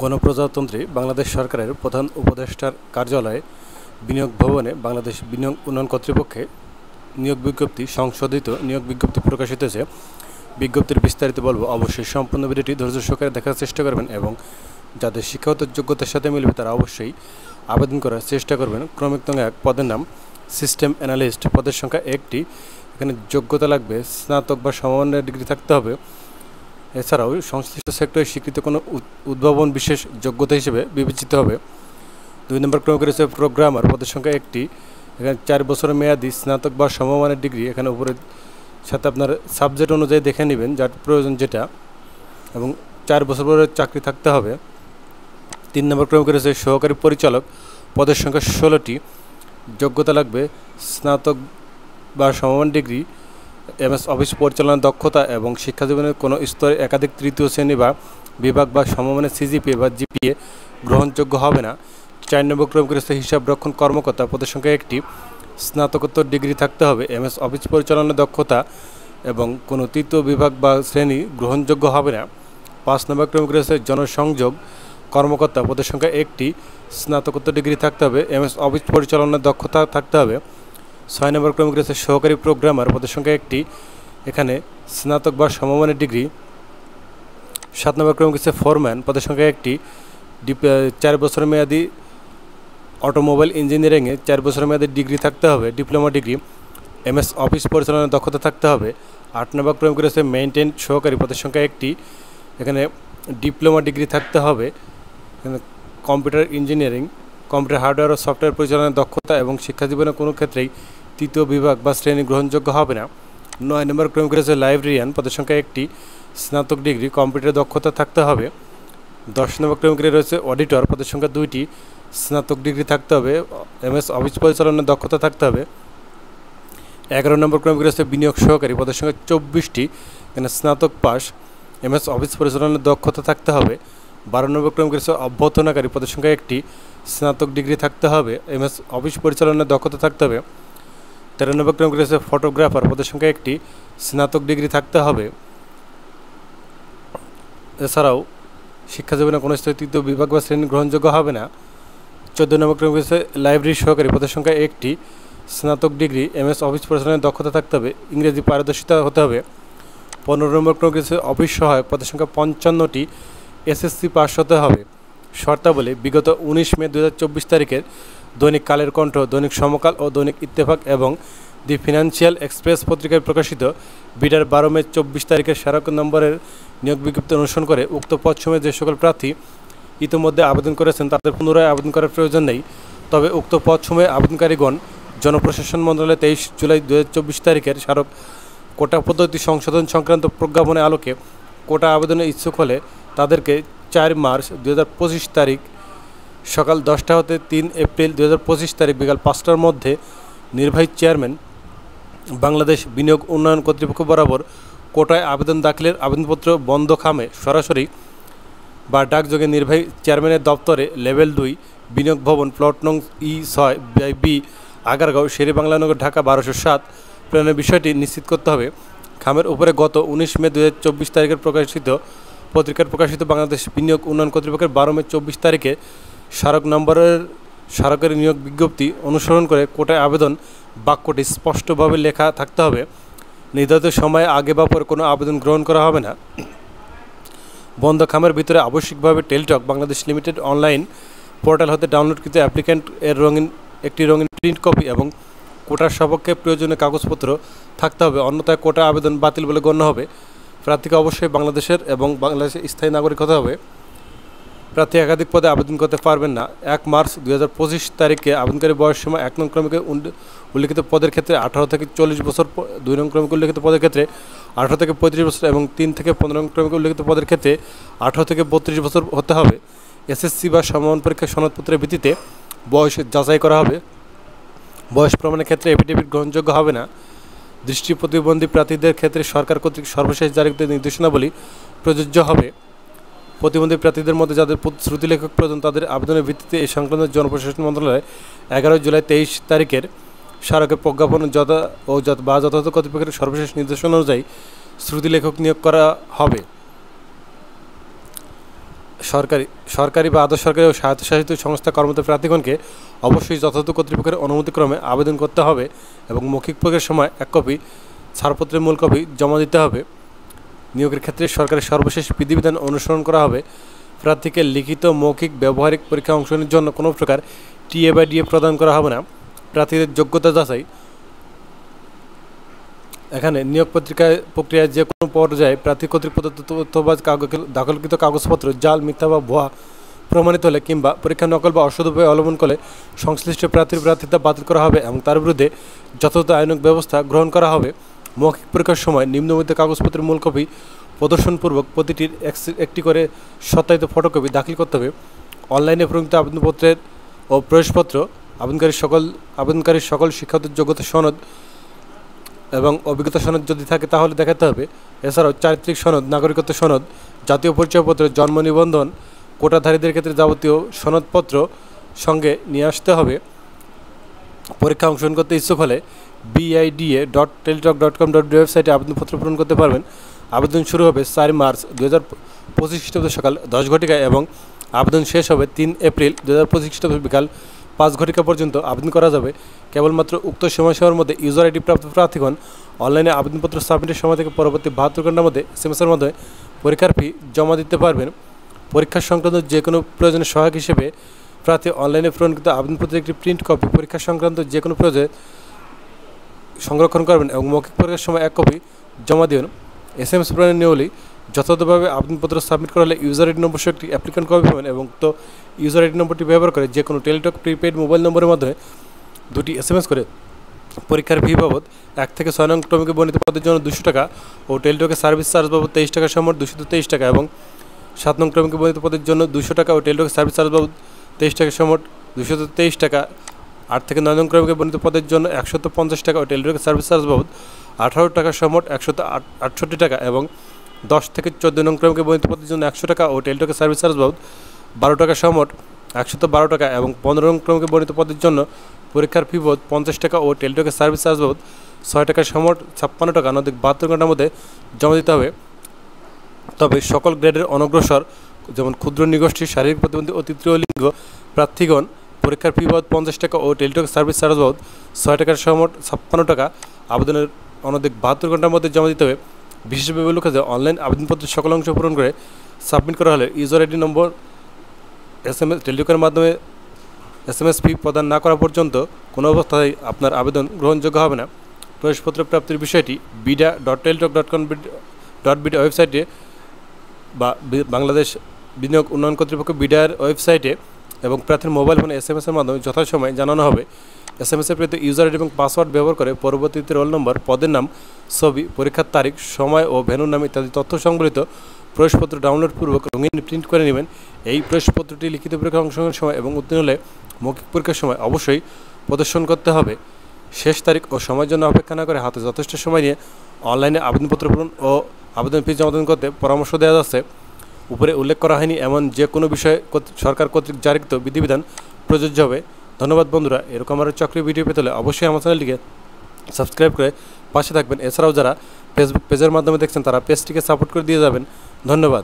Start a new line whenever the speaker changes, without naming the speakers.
গণপ্রজাতন্ত্রী বাংলাদেশ সরকারের প্রধান উপদেষ্টার কার্যালয়ে বিনিয়োগ ভবনে বাংলাদেশ বিনিয়োগ উন্নয়ন কর্তৃপক্ষে নিয়োগ বিজ্ঞপ্তি সংশোধিত নিয়োগ বিজ্ঞপ্তি প্রকাশিত হয়েছে। বিজ্ঞপ্তির বিস্তারিত বলবো, অবশ্যই সম্পূর্ণ ভিডিওটি ধৈর্য সহকারে দেখার চেষ্টা করবেন এবং যাদের শিক্ষাগত যোগ্যতার সাথে মিলবে তারা অবশ্যই আবেদন করার চেষ্টা করবেন। ক্রমিক নং 1 পদের নাম সিস্টেম অ্যানালিস্ট, পদের সংখ্যা 1টি। এখানে যোগ্যতা লাগবে স্নাতক বা সমমানের ডিগ্রি থাকতে হবে। এছাড়াও সংশ্লিষ্ট সেক্টরে স্বীকৃত কোনো উদ্ভাবন বিশেষ যোগ্যতা হিসেবে বিবেচিত হবে। 2 নম্বর ক্রমিক রয়েছে প্রোগ্রামার, পদের সংখ্যা 1টি। এখানে 4 বছরের মেয়াদি স্নাতক বা সমমানের ডিগ্রি এখানে উপরে সাথে আপনার সাবজেক্ট অনুযায়ী দেখে নেবেন যার প্রয়োজন যেটা, এবং 4 বছর পরে চাকরি থাকতে হবে। 3 নম্বর ক্রমিক রয়েছে সহকারী পরিচালক, পদের সংখ্যা 16টি। যোগ্যতা লাগবে স্নাতক বা সমমান ডিগ্রি, MS অফিস পরিচালনার দক্ষতা এবং শিক্ষা জীবনের কোনো স্তরে একাধিক তৃতীয় শ্রেণী বা বিভাগ বা সমমানের CGPA বা GPA গ্রহণযোগ্য হবে না। 4 নম্বর ক্রমিক রয়েছে হিসাব রক্ষণ কর্মকর্তা, পদের সংখ্যা 1টি। স্নাতকোত্তর ডিগ্রি থাকতে হবে। MS অফিস পরিচালনার দক্ষতা এবং কোনো তৃতীয় বিভাগ বা শ্রেণী গ্রহণযোগ্য হবে না। 5 নম্বর ক্রমিক রয়েছে জনসংযোগ কর্মকর্তা, পদের সংখ্যা 1টি। স্নাতকোত্তর ডিগ্রি থাকতে হবে। MS অফিস পরিচালনার দক্ষতা থাকতে হবে। 6 নম্বর ক্রমিক রয়েছে সহকারী প্রোগ্রামার, পদের সংখ্যা 1টি। এখানে স্নাতক বা সমমানের ডিগ্রি। 7 নম্বর ক্রমিক রয়েছে ফোরম্যান, পদের সংখ্যা 1টি। 4 বছরের মেয়াদি অটোমোবাইল ইঞ্জিনিয়ারিংয়ে 4 বছরের মেয়াদি ডিগ্রি থাকতে হবে, ডিপ্লোমা ডিগ্রি। MS অফিস পরিচালনার দক্ষতা থাকতে হবে। 8 নম্বর ক্রমিক রয়েছে মেইনটেইন সহকারী, পদের সংখ্যা 1টি। এখানে ডিপ্লোমা ডিগ্রি থাকতে হবে। এখানে কম্পিউটার ইঞ্জিনিয়ারিং, কম্পিউটার হার্ডওয়্যার ও সফটওয়্যার পরিচালনার দক্ষতা এবং শিক্ষা জীবনের কোনো ক্ষেত্রেই তৃতীয় বিভাগ বা শ্রেণী গ্রহণযোগ্য হবে না। 9 নম্বর ক্রমিক রয়েছে লাইব্রেরিয়ান, পদের সংখ্যা 1টি। স্নাতক ডিগ্রি, কম্পিউটার দক্ষতা থাকতে হবে। 10 নম্বর ক্রমিক রয়েছে অডিটর, পদের সংখ্যা 2টি। স্নাতক ডিগ্রি থাকতে হবে। MS অফিস পরিচালনার দক্ষতা থাকতে হবে। 11 নম্বর ক্রমিক রয়েছে বিনিয়োগ সহকারী, পদের সংখ্যা 24টি। এখানে স্নাতক পাস, MS অফিস পরিচালনার দক্ষতা থাকতে হবে। 12 নম্বর ক্রমিক রয়েছে অভ্যর্থনাকারী, পদের সংখ্যা 1টি। স্নাতক ডিগ্রি থাকতে হবে। MS অফিস পরিচালনার দক্ষতা থাকতে হবে। 13 নম্বর ক্রমিক রয়েছে ফটোগ্রাফার, পদের সংখ্যা 1টি। স্নাতক ডিগ্রি থাকতে হবে। এছাড়াও শিক্ষা জীবনে কোনো স্তরে তৃতীয় বিভাগ বা শ্রেণী গ্রহণযোগ্য হবে না। 14 নম্বর ক্রমিক রয়েছে লাইব্রেরি সহকারী, পদের সংখ্যা 1টি। স্নাতক ডিগ্রি, MS অফিস পরিচালনার দক্ষতা থাকতে হবে। ইংরেজি পারদর্শিতা হতে হবে। 15 নম্বর ক্রমিক রয়েছে অফিস সহায়ক, পদের সংখ্যা 55টি। SSC পাস হতে হবে। শর্তাবলী: বিগত 19 মে 2024 তারিখের দৈনিক কালের কণ্ঠ, দৈনিক সমকাল ও দৈনিক ইত্তেফাক এবং দি ফিনান্সিয়াল এক্সপ্রেস পত্রিকায় প্রকাশিত বিডার 12 মে 24 তারিখের স্মারক নম্বরের নিয়োগ বিজ্ঞপ্তি অনুসরণ করে উক্ত পদসমূহে যে সকল প্রার্থী ইতিমধ্যে আবেদন করেছেন তাদের পুনরায় আবেদন করার প্রয়োজন নেই। তবে উক্ত পদসমূহে আবেদনকারীগণ জনপ্রশাসন মন্ত্রণালয় 23 জুলাই 2024 তারিখের স্মারক কোটা পদ্ধতি সংশোধন সংক্রান্ত প্রজ্ঞাপনের আলোকে কোটা আবেদনে ইচ্ছুক হলে তাদেরকে 4 মার্চ 2025 তারিখ সকাল 10টা হতে 3 এপ্রিল 2025 তারিখ বিকাল 5টার মধ্যে নির্বাহী চেয়ারম্যান বাংলাদেশ বিনিয়োগ উন্নয়ন কর্তৃপক্ষ বরাবর কোটায় আবেদন দাখিলের আবেদনপত্র বন্ধ খামে সরাসরি বা ডাকযোগে নির্বাহী চেয়ারম্যানের দপ্তরে লেভেল 2 বিনিয়োগ ভবন, প্লট নং E6/B, আগারগাঁও, শেরেবাংলানগর, ঢাকা 1207 প্রেরণের বিষয়টি নিশ্চিত করতে হবে। খামের উপরে গত 19 মে 2024 তারিখের পত্রিকার প্রকাশিত বাংলাদেশ বিনিয়োগ উন্নয়ন কর্তৃপক্ষের 12 মে 24 তারিখে স্মারক নম্বরের সরকারি নিয়োগ বিজ্ঞপ্তি অনুসরণ করে কোটায় আবেদন বাক্যটি স্পষ্টভাবে লেখা থাকতে হবে। নির্ধারিত সময়ে আগে বা পরে কোনো আবেদন গ্রহণ করা হবে না। বন্ধ খামের ভিতরে আবশ্যিকভাবে Teletalk Bangladesh limited online portal হতে ডাউনলোডকৃত অ্যাপ্লিক্যান্ট এর একটি রঙিন প্রিন্ট কপি এবং কোটার সপক্ষে প্রয়োজনীয় কাগজপত্র থাকতে হবে, অন্যথায় কোটা আবেদন বাতিল বলে গণ্য হবে। প্রার্থীকে অবশ্যই বাংলাদেশের এবং বাংলাদেশের স্থায়ী নাগরিক হতে হবে। প্রার্থী একাধিক পদে আবেদন করতে পারবেন না। 1 মার্চ 2025 তারিখে আবেদনকারী বয়স সীমা 1 নং ক্রমিকে উল্লিখিত পদের ক্ষেত্রে 18 থেকে 40 বছর, 2 নং ক্রমিকে উল্লিখিত পদের ক্ষেত্রে 18 থেকে 35 বছর এবং 3 থেকে 15 নং ক্রমিকে উল্লিখিত পদের ক্ষেত্রে 18 থেকে 32 বছর হতে হবে। SSC বা সমমান পরীক্ষা সনদপত্রের ভিত্তিতে বয়স যাচাই করা হবে। বয়স প্রমাণের ক্ষেত্রে এফিডেভিট গ্রহণযোগ্য হবে না। দৃষ্টি প্রতিবন্ধী প্রার্থীদের ক্ষেত্রে সরকার কর্তৃক সর্বশেষ জারিকৃত নির্দেশনাবলী প্রযোজ্য হবে। প্রতিবন্ধী প্রার্থীদের মধ্যে যাদের শ্রুতি লেখক প্রয়োজন তাদের আবেদনের ভিত্তিতে এই সংক্রান্ত জনপ্রশাসন মন্ত্রণালয় 11 জুলাই 23 তারিখের স্মারকের প্রজ্ঞাপন যথাযথ কর্তৃপক্ষের সর্বশেষ নির্দেশনা অনুযায়ী শ্রুতি লেখক নিয়োগ করা হবে। সরকারি সরকারি বা আধা সরকারি ও স্বায়ত্তশাসিত সংস্থা কর্মরত প্রার্থীগণকে অবশ্যই যথাযথ কর্তৃপক্ষের অনুমতিক্রমে আবেদন করতে হবে এবং মৌখিক প্রয়োগের সময় এক কপি ছাড়পত্রের মূল কপি জমা দিতে হবে। নিয়োগের ক্ষেত্রে সরকারের সর্বশেষ বিধিবিধান অনুসরণ করা হবে। প্রার্থীকে লিখিত, মৌখিক, ব্যবহারিক পরীক্ষা অংশগ্রহণের জন্য কোনো প্রকার টিএ বা ডিএ প্রদান করা হবে না। প্রার্থীদের যোগ্যতা যাচাই। এখানে নিয়োগ প্রক্রিয়ায় যে কোনো পর্যায়ে প্রার্থী কর্তৃক প্রদত্ত তথ্য বা দাখিলকৃত কাগজপত্র জাল, মিথ্যা বা ভুয়া প্রমাণিত হলে কিংবা পরীক্ষা নকল বা অসৎ উপায় অবলম্বন করলে সংশ্লিষ্ট প্রার্থীর প্রার্থিতা বাতিল করা হবে এবং তার বিরুদ্ধে যথাযথ আইনানুগ ব্যবস্থা গ্রহণ করা হবে। মৌখিক পরীক্ষার সময় নিম্নলিখিত কাগজপত্রের মূল কপি প্রদর্শনপূর্বক প্রতিটির একটি করে সত্যায়িত ফটোকপি দাখিল করতে হবে। অনলাইনে প্রণীত আবেদনপত্রের ও প্রবেশপত্র, আবেদনকারীর সকল শিক্ষাগত যোগ্যতা সনদ এবং অভিজ্ঞতা সনদ যদি থাকে তাহলে দেখাতে হবে। এছাড়াও চারিত্রিক সনদ, নাগরিকত্ব সনদ, জাতীয় পরিচয়পত্র, জন্ম নিবন্ধন, কোটাধারীদের ক্ষেত্রে যাবতীয় সনদপত্র সঙ্গে নিয়ে আসতে হবে। পরীক্ষা অংশগ্রহণ করতে ইচ্ছুক হলে bida.teletalk.com ওয়েবসাইটে আবেদনপত্র পূরণ করতে পারবেন। আবেদন শুরু হবে 4 মার্চ 2025 খ্রিস্টাব্দ সকাল 10 ঘটিকায় এবং আবেদন শেষ হবে 3 এপ্রিল 2025 খ্রিস্টাব্দ বিকাল 5 ঘটিকা পর্যন্ত আবেদন করা যাবে। কেবলমাত্র উক্ত সময়সীমার মধ্যে ইউজার আইডি প্রাপ্ত প্রার্থীগণ অনলাইনে আবেদনপত্র সাবমিটের সময় থেকে পরবর্তী 72 ঘন্টার মধ্যে এসএমএসের মাধ্যমে পরীক্ষার ফি জমা দিতে পারবেন। পরীক্ষা সংক্রান্ত যে কোনো প্রয়োজনে সহায়ক হিসেবে প্রার্থী অনলাইনে প্রণীত আবেদনপত্রের একটি প্রিন্ট কপি পরীক্ষা সংক্রান্ত যে কোনো প্রয়োজনে সংরক্ষণ করবেন এবং মৌখিক পরীক্ষার সময় এক কপি জমা দিবেন। এসএমএস প্রদানের নিয়মাবলী যথাযথভাবে আবেদনপত্র সাবমিট করালে ইউজার আইডি নম্বর সহ একটি অ্যাপ্লিকেন্ট কপি পাবেন এবং তো ইউজার আইডি নম্বরটি ব্যবহার করে যে কোনো টেলিটক প্রিপেইড মোবাইল নম্বরের মাধ্যমে 2টি এসএমএস করে পরীক্ষার ফি বাবদ 1 থেকে 6 নং ক্রমিকে বর্ণিত পদের জন্য 200 টাকা ও টেলিটকের সার্ভিস চার্জ বাবদ 23 টাকা সময় 223 টাকা এবং 7 নং ক্রমিকে বর্ণিত পদের জন্য 200 টাকা ও টেলিটকের সার্ভিস চার্জ বাবদ 23 টাকা সময় 223 টাকা। 8 থেকে 9 নং ক্রমিকে বর্ণিত পদের জন্য 150 টাকা ও টেলিটকের সার্ভিস চার্জ বাবদ 18 টাকা সময় 168 টাকা এবং 10 থেকে 14 নং ক্রমিকে বর্ণিত পদের জন্য 100 টাকা ও টেলিটকের সার্ভিস চার্জ বাবদ 12 টাকা সময় 112 টাকা এবং 15 নং ক্রমিকে বর্ণিত পদের জন্য পরীক্ষার ফি বাবদ 50 টাকা ও টেলিটকের সার্ভিস চার্জ বাবদ 6 টাকা সময় 56 টাকা অনধিক 72 ঘন্টার মধ্যে জমা দিতে হবে। তবে সকল গ্রেডের অনগ্রসর যেমন ক্ষুদ্র নিগোষ্ঠী, শারীরিক প্রতিবন্ধী ও তৃতীয় লিঙ্গ প্রার্থীগণ পরীক্ষার ফি বাবদ 50 টাকা ও টেলিটক সার্ভিস চার্জ বাবদ 6 টাকার সময় 56 টাকা আবেদনের অনধিক 72 ঘন্টার মধ্যে জমা দিতে হবে। বিশেষভাবে উল্লেখ্য যে অনলাইন আবেদনপত্রের সকল অংশ পূরণ করে সাবমিট করা হলে ইউজার আইডি নম্বর এসএমএস টেলিটকের মাধ্যমে এসএমএস ফি প্রদান না করা পর্যন্ত কোনো অবস্থায় আপনার আবেদন গ্রহণযোগ্য হবে না। প্রবেশপত্র প্রাপ্তির বিষয়টি bida.teletalk.com ওয়েবসাইটে বা বাংলাদেশ বিনিয়োগ উন্নয়ন কর্তৃপক্ষ বিডার ওয়েবসাইটে এবং প্রার্থীর মোবাইল ফোনে এসএমএসের মাধ্যমে যথাসময়ে জানানো হবে। এসএমএসের প্রতি ইউজার আইডি এবং পাসওয়ার্ড ব্যবহার করে পরবর্তীতে রোল নম্বর, পদের নাম, ছবি, পরীক্ষার তারিখ, সময় ও ভেন্যুর নাম ইত্যাদি তথ্য সংবলিত প্রবেশপত্র ডাউনলোডপূর্বক রঙিন প্রিন্ট করে নেবেন। এই প্রবেশপত্রটি লিখিত পরীক্ষা অংশগ্রহণের সময় এবং উত্তীর্ণ হলে মৌখিক পরীক্ষার সময় অবশ্যই প্রদর্শন করতে হবে। শেষ তারিখ ও সময়ের জন্য অপেক্ষা না করে হাতে যথেষ্ট সময় নিয়ে অনলাইনে আবেদনপত্র পূরণ ও আবেদন ফি জমাদান করতে পরামর্শ দেওয়া যাচ্ছে। উপরে উল্লেখ করা হয়নি এমন যে কোনো বিষয়ে সরকার কর্তৃক জারিকৃত বিধিবিধান প্রযোজ্য হবে। ধন্যবাদ বন্ধুরা। এরকম আরও চাকরির ভিডিও পেতে হলে অবশ্যই আমার চ্যানেলটিকে সাবস্ক্রাইব করে পাশে থাকবেন। এছাড়াও যারা ফেসবুক পেজের মাধ্যমে দেখছেন তারা পেজটিকে সাপোর্ট করে দিয়ে যাবেন। ধন্যবাদ।